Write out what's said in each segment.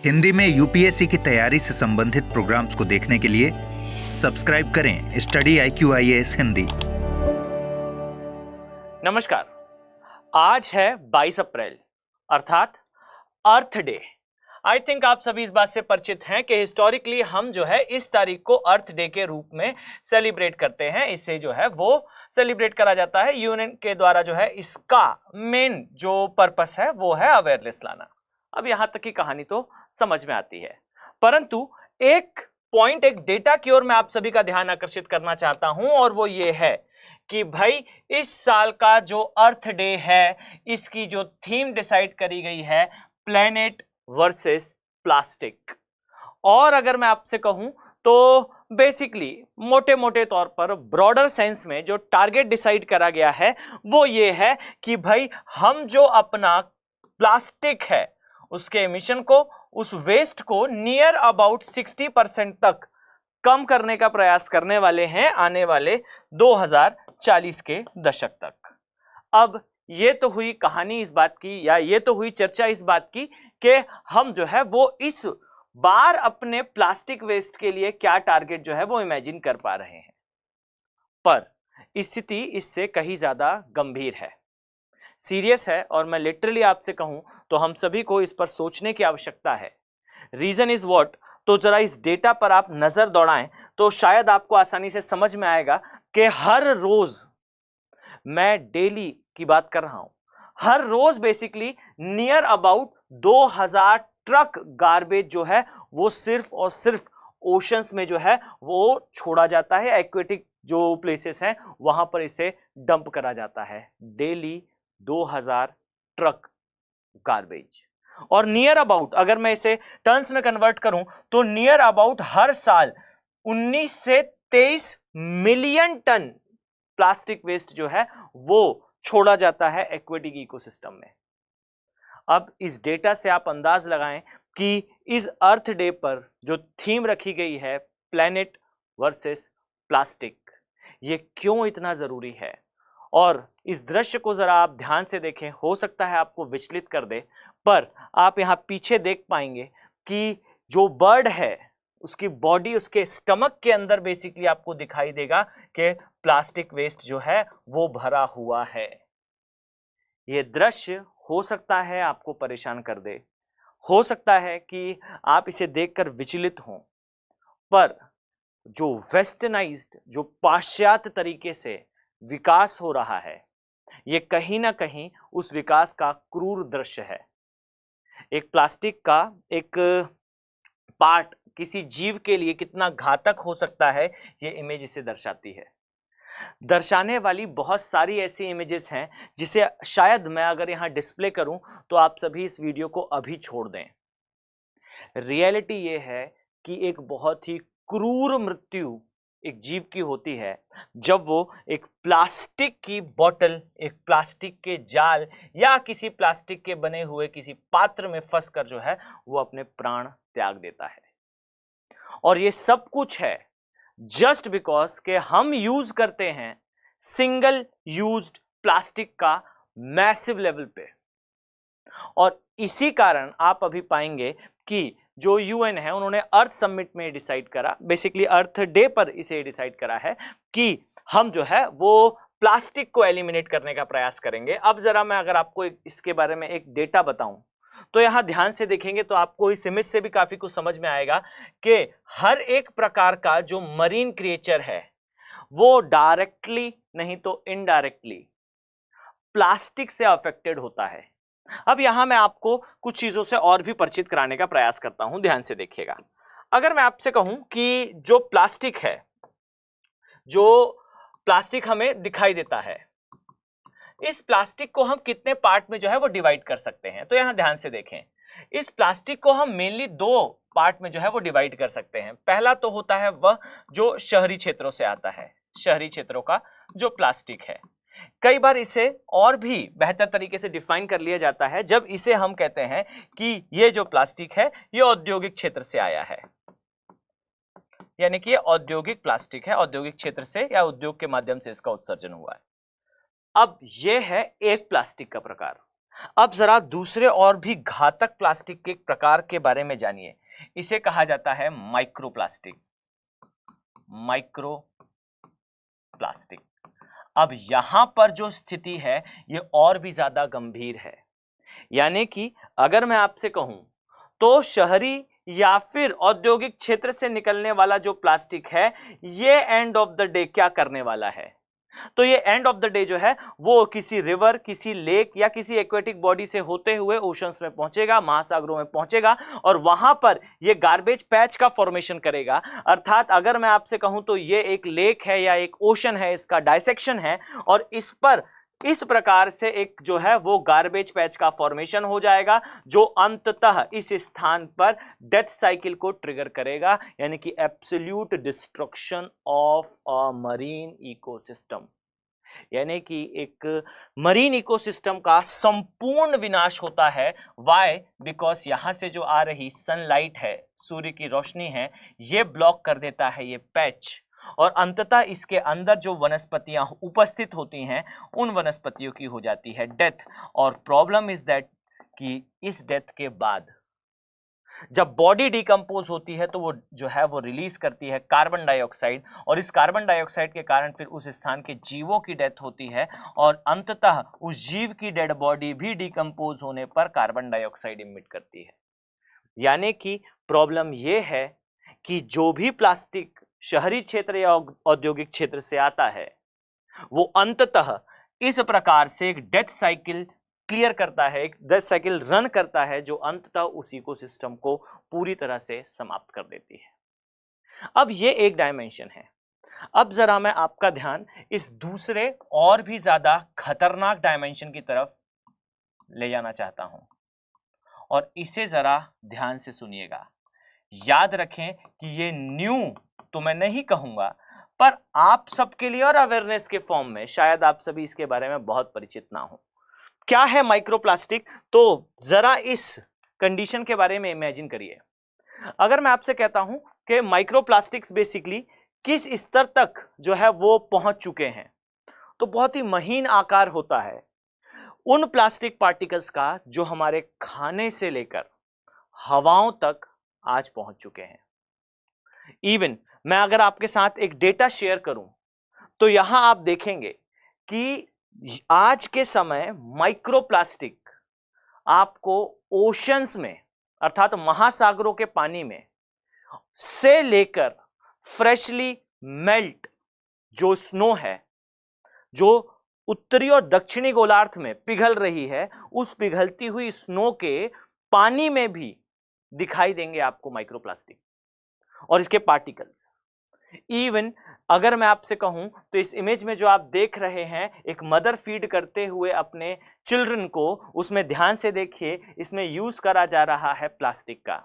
हिंदी में यूपीएससी की तैयारी से संबंधित प्रोग्राम्स को देखने के लिए सब्सक्राइब करें स्टडी IQ IAS हिंदी। नमस्कार, आज है 22 अप्रैल अर्थात अर्थ डे। आई थिंक आप सभी इस बात से परिचित हैं कि हिस्टोरिकली हम जो है इस तारीख को अर्थ डे के रूप में सेलिब्रेट करते हैं। इससे जो है वो सेलिब्रेट करा जाता है यूएन के द्वारा। जो है इसका मेन जो पर्पस है वो है अवेयरनेस लाना। अब यहां तक की कहानी तो समझ में आती है, परंतु एक पॉइंट, एक डेटा की ओर मैं आप सभी का ध्यान आकर्षित करना चाहता हूं, और वो ये है कि भाई इस साल का जो अर्थ डे है इसकी जो थीम डिसाइड करी गई है प्लेनेट वर्सेस प्लास्टिक। और अगर मैं आपसे कहूं तो बेसिकली मोटे मोटे तौर पर ब्रॉडर सेंस में जो टारगेट डिसाइड करा गया है वो ये है कि भाई हम जो अपना प्लास्टिक है उसके एमिशन को, उस वेस्ट को नियर अबाउट 60% तक कम करने का प्रयास करने वाले हैं आने वाले 2040 के दशक तक। अब ये तो हुई कहानी इस बात की, या ये तो हुई चर्चा इस बात की कि हम जो है वो इस बार अपने प्लास्टिक वेस्ट के लिए क्या टारगेट जो है वो इमेजिन कर पा रहे हैं। पर स्थिति इससे कहीं ज्यादा गंभीर है, सीरियस है, और मैं लिटरली आपसे कहूं तो हम सभी को इस पर सोचने की आवश्यकता है। रीजन इज व्हाट, तो जरा इस डेटा पर आप नजर दौड़ाएं तो शायद आपको आसानी से समझ में आएगा कि हर रोज, मैं डेली की बात कर रहा हूं, हर रोज basically near about 2000 truck garbage जो है वो सिर्फ और सिर्फ ओशंस में जो है वो छोड़ा जाता है। एक्वेटिक जो प्लेसेस हैं वहां पर इसे डंप करा जाता है। Daily 2000 truck garbage. और नियर अबाउट, अगर मैं इसे टन्स में कन्वर्ट करूं तो नियर अबाउट हर साल 19 से 23 मिलियन टन प्लास्टिक वेस्ट जो है वो छोड़ा जाता है एक्वेटिक इकोसिस्टम में। अब इस डेटा से आप अंदाज लगाएं कि इस अर्थ डे पर जो थीम रखी गई है प्लेनेट वर्सेस प्लास्टिक, ये क्यों इतना जरूरी है। और इस दृश्य को जरा आप ध्यान से देखें, हो सकता है आपको विचलित कर दे, पर आप यहां पीछे देख पाएंगे कि जो बर्ड है उसकी बॉडी, उसके स्टमक के अंदर बेसिकली आपको दिखाई देगा कि प्लास्टिक वेस्ट जो है वो भरा हुआ है। ये दृश्य हो सकता है आपको परेशान कर दे, हो सकता है कि आप इसे देखकर विचलित हों, पर जो वेस्टर्नाइज्ड, जो पाश्चात्य तरीके से विकास हो रहा है, ये कहीं ना कहीं उस विकास का क्रूर दृश्य है। एक प्लास्टिक का एक पार्ट किसी जीव के लिए कितना घातक हो सकता है, ये इमेज इसे दर्शाती है। दर्शाने वाली बहुत सारी ऐसी इमेजेस हैं जिसे शायद मैं अगर यहां डिस्प्ले करूं तो आप सभी इस वीडियो को अभी छोड़ दें। रियलिटी ये है कि एक बहुत ही क्रूर मृत्यु एक जीव की होती है जब वो एक प्लास्टिक की बोतल, एक प्लास्टिक के जाल या किसी प्लास्टिक के बने हुए किसी पात्र में फंसकर जो है वो अपने प्राण त्याग देता है। और ये सब कुछ है जस्ट बिकॉज के हम यूज करते हैं सिंगल यूज्ड प्लास्टिक का मैसिव लेवल पे। और इसी कारण आप अभी पाएंगे कि जो यूएन है उन्होंने अर्थ समिट में डिसाइड करा, बेसिकली अर्थ डे पर इसे डिसाइड करा है कि हम जो है वो प्लास्टिक को एलिमिनेट करने का प्रयास करेंगे। अब जरा मैं अगर आपको इसके बारे में एक डेटा बताऊं तो यहां ध्यान से देखेंगे तो आपको इस इमेज से भी काफी कुछ समझ में आएगा कि हर एक प्रकार का जो मरीन क्रिएचर है वो डायरेक्टली नहीं तो इनडायरेक्टली प्लास्टिक से अफेक्टेड होता है। अब यहां मैं आपको कुछ चीजों से और भी परिचित कराने का प्रयास करता हूं, ध्यान से देखिएगा। अगर मैं आपसे कहूं कि जो प्लास्टिक है, जो प्लास्टिक हमें दिखाई देता है, इस प्लास्टिक को हम कितने पार्ट में जो है वो डिवाइड कर सकते हैं, तो यहां ध्यान से देखें। इस प्लास्टिक को हम मेनली 2 पार्ट में जो है वो डिवाइड कर सकते हैं। पहला तो होता है वह जो शहरी क्षेत्रों से आता है, शहरी क्षेत्रों का जो प्लास्टिक है। कई बार इसे और भी बेहतर तरीके से डिफाइन कर लिया जाता है जब इसे हम कहते हैं कि ये जो प्लास्टिक है ये औद्योगिक क्षेत्र से आया है, यानी कि ये औद्योगिक प्लास्टिक है, औद्योगिक क्षेत्र से या उद्योग के माध्यम से इसका उत्सर्जन हुआ है। अब ये है एक प्लास्टिक का प्रकार। अब जरा दूसरे और भी घातक प्लास्टिक के प्रकार के बारे में जानिए। इसे कहा जाता है माइक्रोप्लास्टिक। माइक्रोप्लास्टिक। अब यहां पर जो स्थिति है ये और भी ज्यादा गंभीर है। यानी कि अगर मैं आपसे कहूं तो शहरी या फिर औद्योगिक क्षेत्र से निकलने वाला जो प्लास्टिक है ये एंड ऑफ द डे क्या करने वाला है, तो ये एंड ऑफ द डे जो है वो किसी रिवर, किसी लेक या किसी एक्वेटिक बॉडी से होते हुए ओशंस में पहुंचेगा, महासागरों में पहुंचेगा और वहां पर ये गार्बेज पैच का फॉर्मेशन करेगा। अर्थात अगर मैं आपसे कहूं तो ये एक लेक है या एक ओशन है, इसका डायसेक्शन है और इस पर इस प्रकार से एक जो है वो गार्बेज पैच का फॉर्मेशन हो जाएगा जो अंततः इस स्थान पर डेथ साइकिल को ट्रिगर करेगा, यानी कि absolute destruction of a marine ecosystem. यानी कि एक मरीन इकोसिस्टम का संपूर्ण विनाश होता है। वाई? बिकॉज यहां से जो आ रही सनलाइट है, सूर्य की रोशनी है, ये ब्लॉक कर देता है ये पैच और अंततः इसके अंदर जो वनस्पतियां उपस्थित होती हैं उन वनस्पतियों की हो जाती है डेथ। और प्रॉब्लम इज दैट कि इस डेथ के बाद जब बॉडी डिकम्पोज होती है तो वो जो है वो रिलीज करती है कार्बन डाइऑक्साइड और इस कार्बन डाइऑक्साइड के कारण फिर उस स्थान के जीवों की डेथ होती है और अंततः उस जीव की डेड बॉडी भी डिकम्पोज होने पर कार्बन डाइऑक्साइड इमिट करती है। यानी कि प्रॉब्लम ये है कि जो भी प्लास्टिक शहरी क्षेत्र या औद्योगिक क्षेत्र से आता है वो अंततः इस प्रकार से एक डेथ साइकिल क्लियर करता है, एक डेथ साइकिल रन करता है जो अंततः उस इकोसिस्टम को पूरी तरह से समाप्त कर देती है। अब ये एक डायमेंशन है। अब जरा मैं आपका ध्यान इस दूसरे और भी ज्यादा खतरनाक डायमेंशन की तरफ ले जाना चाहता हूं और इसे जरा ध्यान से सुनिएगा। याद रखें कि ये न्यू तो मैं नहीं कहूंगा पर आप सबके लिए और अवेयरनेस के फॉर्म में शायद आप सभी इसके बारे में बहुत परिचित ना हो। क्या है माइक्रोप्लास्टिक? तो जरा इस कंडीशन के बारे में इमेजिन करिए। अगर मैं आपसे कहता हूं कि माइक्रोप्लास्टिक्स बेसिकली किस स्तर तक जो है वो पहुंच चुके हैं, तो बहुत ही महीन आकार होता है उन प्लास्टिक पार्टिकल्स का जो हमारे खाने से लेकर हवाओं तक आज पहुंच चुके हैं। इवन मैं अगर आपके साथ एक डेटा शेयर करूं तो यहां आप देखेंगे कि आज के समय माइक्रोप्लास्टिक आपको ओशंस में अर्थात महासागरों के पानी में से लेकर फ्रेशली मेल्ट जो स्नो है, जो उत्तरी और दक्षिणी गोलार्ध में पिघल रही है, उस पिघलती हुई स्नो के पानी में भी दिखाई देंगे आपको माइक्रोप्लास्टिक और इसके पार्टिकल्स। इवन अगर मैं आपसे कहूं तो इस इमेज में जो आप देख रहे हैं एक मदर फीड करते हुए अपने चिल्ड्रन को, उसमें ध्यान से देखिए, इसमें यूज करा जा रहा है प्लास्टिक का।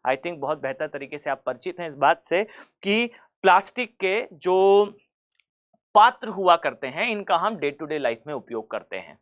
आई थिंक बहुत बेहतर तरीके से आप परिचित हैं इस बात से कि प्लास्टिक के जो पात्र हुआ करते हैं इनका हम डे टू डे लाइफ में उपयोग करते हैं।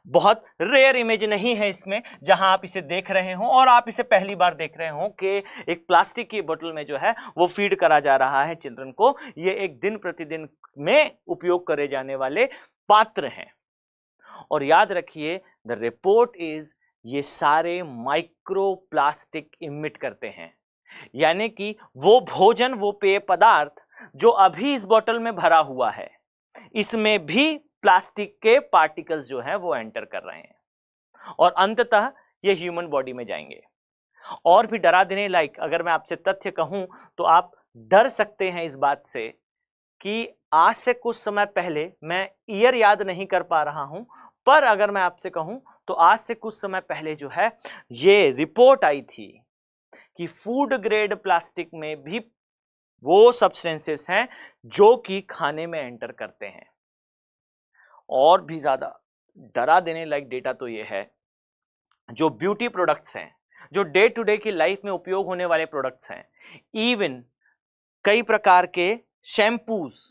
बहुत रेयर इमेज नहीं है इसमें जहां आप इसे देख रहे हो और आप इसे पहली बार देख रहे हो कि एक प्लास्टिक की बोतल में जो है वो फीड करा जा रहा है चिल्ड्रन को। ये एक दिन प्रतिदिन में उपयोग करे जाने वाले पात्र हैं। और याद रखिए द रिपोर्ट इज ये सारे माइक्रो प्लास्टिक इमिट करते हैं, यानी कि वो भोजन, वो पेय पदार्थ जो अभी इस बोतल में भरा हुआ है इसमें भी प्लास्टिक के पार्टिकल्स जो हैं वो एंटर कर रहे हैं और अंततः ये ह्यूमन बॉडी में जाएंगे। और भी डरा देने लायक अगर मैं आपसे तथ्य कहूं तो आप डर सकते हैं इस बात से कि आज से कुछ समय पहले, मैं ईयर याद नहीं कर पा रहा हूं, पर अगर मैं आपसे कहूं तो आज से कुछ समय पहले जो है ये रिपोर्ट आई थी कि फूड ग्रेड प्लास्टिक में भी वो सब्सटेंसेस हैं जो कि खाने में एंटर करते हैं। और भी ज्यादा डरा देने लायक डेटा तो ये है, जो ब्यूटी प्रोडक्ट्स हैं, जो डे टू डे की लाइफ में उपयोग होने वाले प्रोडक्ट्स हैं, इवन कई प्रकार के शैम्पूज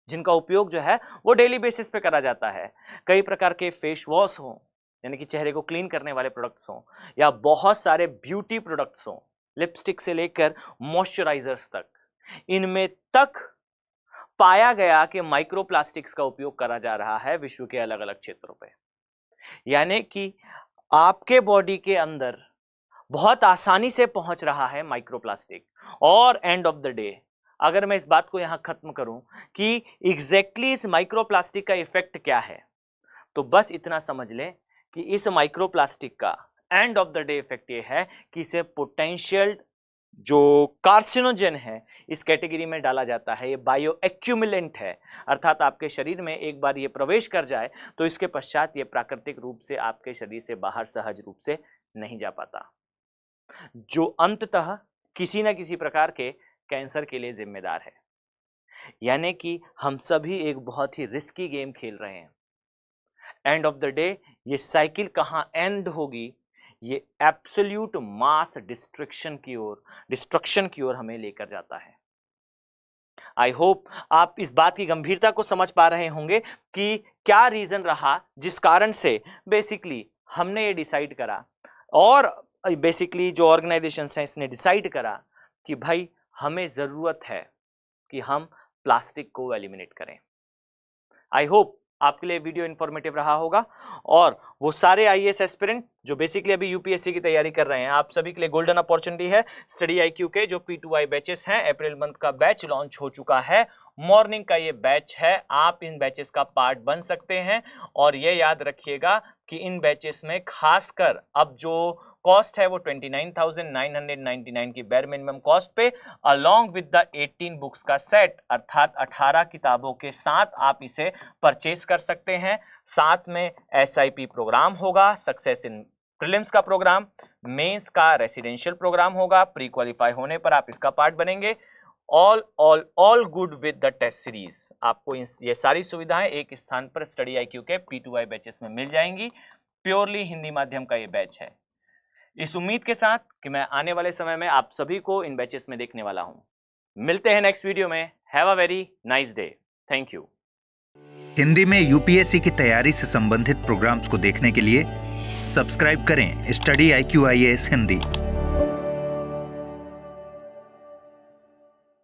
जिनका उपयोग जो है वो डेली बेसिस पे करा जाता है, कई प्रकार के फेस वॉश हों यानी कि चेहरे को क्लीन करने वाले प्रोडक्ट्स हों, या बहुत सारे ब्यूटी प्रोडक्ट्स हों, लिपस्टिक से लेकर मॉइस्चराइजर्स तक, इनमें तक पाया गया कि माइक्रोप्लास्टिक्स का उपयोग करा जा रहा है विश्व के अलग अलग क्षेत्रों पे। यानी कि आपके बॉडी के अंदर बहुत आसानी से पहुंच रहा है माइक्रोप्लास्टिक। और एंड ऑफ द डे अगर मैं इस बात को यहां खत्म करूं कि एग्जैक्टली इस माइक्रोप्लास्टिक का इफेक्ट क्या है, तो बस इतना समझ लें कि इस माइक्रोप्लास्टिक का end of the day effect ये है कि इसे पोटेंशियल जो कार्सिनोजन है इस कैटेगरी में डाला जाता है। ये बायो एक्यूमुलेंट है, अर्थात आपके शरीर में एक बार ये प्रवेश कर जाए तो इसके पश्चात ये प्राकृतिक रूप से आपके शरीर से बाहर सहज रूप से नहीं जा पाता, जो अंततः किसी न किसी प्रकार के कैंसर के लिए जिम्मेदार है। यानी कि हम सभी एक बहुत ही रिस्की गेम खेल रहे हैं। एंड ऑफ द डे ये साइकिल कहां एंड होगी, ये एब्सोल्यूट मास डिस्ट्रक्शन की ओर हमें लेकर जाता है। आई होप आप इस बात की गंभीरता को समझ पा रहे होंगे कि क्या रीजन रहा जिस कारण से बेसिकली हमने ये डिसाइड करा, और बेसिकली जो ऑर्गेनाइजेशंस हैं इसने डिसाइड करा कि भाई हमें ज़रूरत है कि हम प्लास्टिक को एलिमिनेट करें। आई होप आपके लिए वीडियो इन्फॉर्मेटिव रहा होगा, और वो सारे आईएएस एस्पिरेंट जो बेसिकली अभी यूपीएससी की तैयारी कर रहे हैं, आप सभी के लिए गोल्डन अपॉर्चुनिटी है। स्टडी आईक्यू के जो P2I बैचेस हैं, अप्रैल मंथ का बैच लॉन्च हो चुका है, मॉर्निंग का ये बैच है, आप इन बैचेस का पार्ट बन सकते हैं। और ये याद रखिएगा कि इन बैचेस में खासकर अब जो कॉस्ट है वो 29,999 की बेर मिनिमम कॉस्ट पे अलॉन्ग विद द 18 बुक्स का सेट, अर्थात 18 किताबों के साथ आप इसे परचेज कर सकते हैं। साथ में SIP प्रोग्राम होगा, सक्सेस इन प्रीलिम्स का प्रोग्राम, मेंस का रेसिडेंशियल प्रोग्राम होगा, प्री क्वालिफाई होने पर आप इसका पार्ट बनेंगे। All good with the test series. आपको ये सारी सुविधाएं एक स्थान पर स्टडी आईक्यू के P2I बैचेस में मिल जाएंगी। प्योरली हिंदी माध्यम का ये बैच है, इस उम्मीद के साथ कि मैं आने वाले समय में आप सभी को इन बैचेस में देखने वाला हूं। मिलते हैं नेक्स्ट वीडियो में। Have a very nice day. Thank you. Hindi में यूपीएससी की तैयारी से संबंधित प्रोग्राम्स को देखने के लिए सब्सक्राइब करें स्टडी IQ IAS हिंदी।